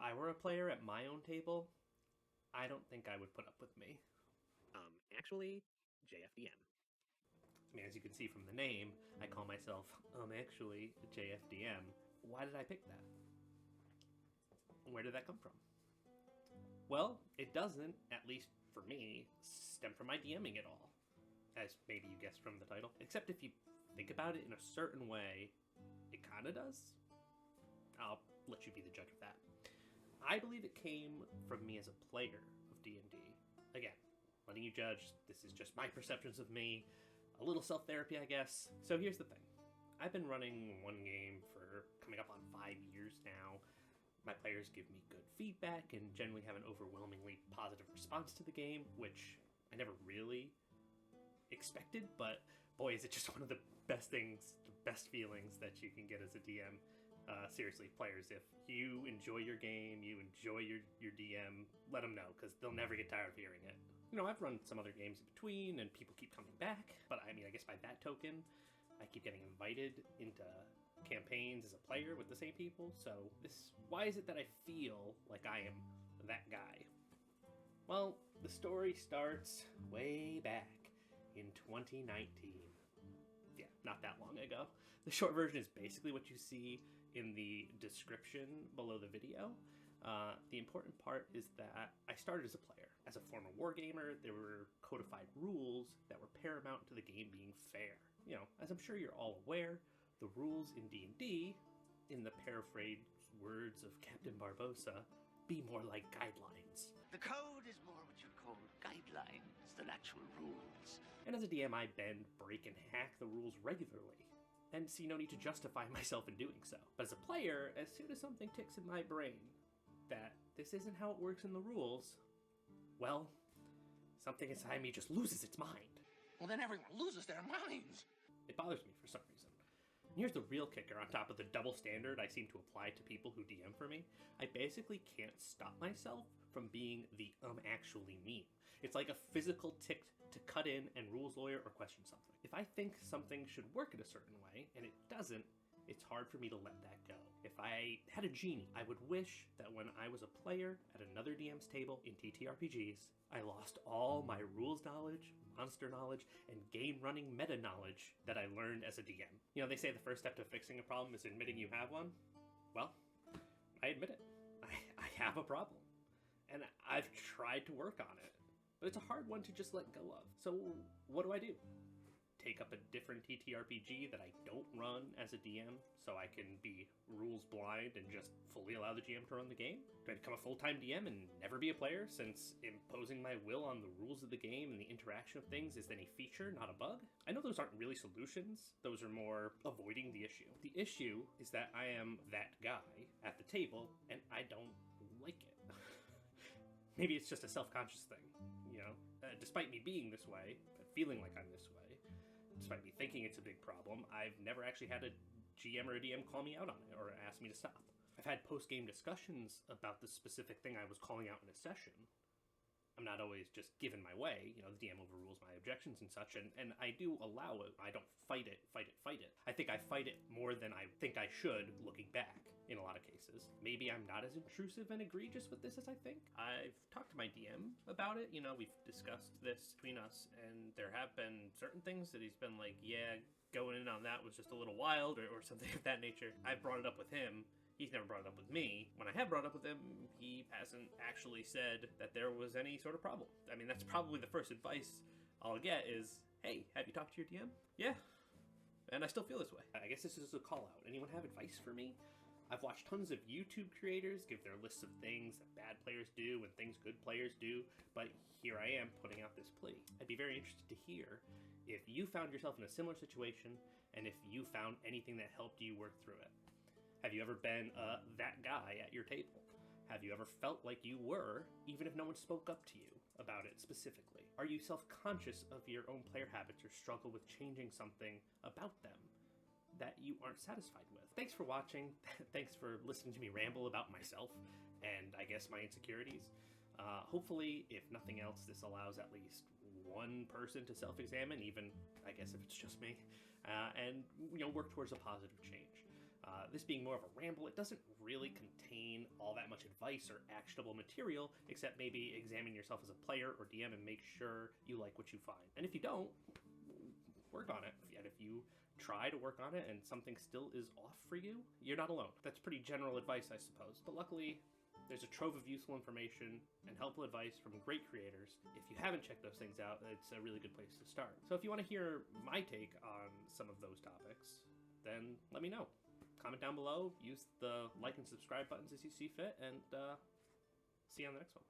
I were a player at my own table, I don't think I would put up with me. Actually JFDM. I mean, as you can see from the name, I call myself Actually JFDM. Why did I pick that? Where did that come from? Well, it doesn't, at least for me, stem from my DMing at all, as maybe you guessed from the title. Except if you think about it in a certain way, it kinda does. I'll let you be the judge of that. I believe it came from me as a player of D&D. Again, letting you judge, this is just my perceptions of me, a little self-therapy, I guess. So here's the thing. I've been running one game for coming up on 5 years now. My players give me good feedback and generally have an overwhelmingly positive response to the game, which I never really expected, but boy, is it just one of the best things, the best feelings that you can get as a DM. Seriously, players, if you enjoy your game, you enjoy your DM, let them know, because they'll never get tired of hearing it. You know, I've run some other games in between, and people keep coming back, but I mean, I guess by that token, I keep getting invited into campaigns as a player with the same people, so why is it that I feel like I am that guy? Well, the story starts way back in 2019. Yeah, not that long ago. The short version is basically what you see in the description below the video. The important part is that I started as a player. As a former wargamer, there were codified rules that were paramount to the game being fair. You know, as I'm sure you're all aware, the rules in D&D, in the paraphrased words of Captain Barbossa, be more like guidelines. The code is more what you call guidelines than actual rules. And as a DM, I bend, break, and hack the rules regularly, and see no need to justify myself in doing so. But as a player, as soon as something ticks in my brain that this isn't how it works in the rules, well, something inside me just loses its mind. Well, then everyone loses their minds. It bothers me for some reason. And here's the real kicker on top of the double standard I seem to apply to people who DM for me. I basically can't stop myself from being the actually meme. It's like a physical tick to cut in and rules lawyer or question something. If I think something should work in a certain way and it doesn't, it's hard for me to let that go. If I had a genie, I would wish that when I was a player at another DM's table in TTRPGs, I lost all my rules knowledge, monster knowledge, and game running meta knowledge that I learned as a DM. You know, they say the first step to fixing a problem is admitting you have one. Well, I admit it. I have a problem. And I've tried to work on it. But it's a hard one to just let go of. So what do? Take up a different TTRPG that I don't run as a DM so I can be rules blind and just fully allow the GM to run the game? Do I become a full-time DM and never be a player, since imposing my will on the rules of the game and the interaction of things is then a feature, not a bug? I know those aren't really solutions. Those are more avoiding the issue. The issue is that I am that guy at the table and I don't like it. Maybe it's just a self-conscious thing, you know? Despite me being this way, feeling like I'm this way, despite me thinking it's a big problem, I've never actually had a GM or a DM call me out on it or ask me to stop. I've had post-game discussions about the specific thing I was calling out in a session. I'm not always just given my way, you know, the DM overrules my objections and such, and I do allow it. I don't fight it. I think I fight it more than I think I should, looking back, in a lot of cases. Maybe I'm not as intrusive and egregious with this as I think. I've talked to my DM about it, you know, we've discussed this between us, and there have been certain things that he's been like, yeah, going in on that was just a little wild, or something of that nature. I've brought it up with him. He's never brought it up with me. When I have brought it up with him, he hasn't actually said that there was any sort of problem. I mean, that's probably the first advice I'll get is, hey, have you talked to your DM? Yeah. And I still feel this way. I guess this is a call out. Anyone have advice for me? I've watched tons of YouTube creators give their lists of things that bad players do and things good players do, but here I am putting out this plea. I'd be very interested to hear if you found yourself in a similar situation and if you found anything that helped you work through it. Have you ever been that guy at your table? Have you ever felt like you were, even if no one spoke up to you about it specifically? Are you self-conscious of your own player habits or struggle with changing something about them that you aren't satisfied with? Thanks for watching. Thanks for listening to me ramble about myself and I guess my insecurities. Hopefully, if nothing else, this allows at least one person to self-examine, even, I guess, if it's just me, and, you know, work towards a positive change. This being more of a ramble, it doesn't really contain all that much much advice or actionable material, except maybe examine yourself as a player or DM and make sure you like what you find. And if you don't, work on it. And if you try to work on it and something still is off for you, you're not alone. That's pretty general advice, I suppose. But luckily, there's a trove of useful information and helpful advice from great creators. If you haven't checked those things out, it's a really good place to start. So if you want to hear my take on some of those topics, then let me know. Comment down below, use the like and subscribe buttons as you see fit, and see you on the next one.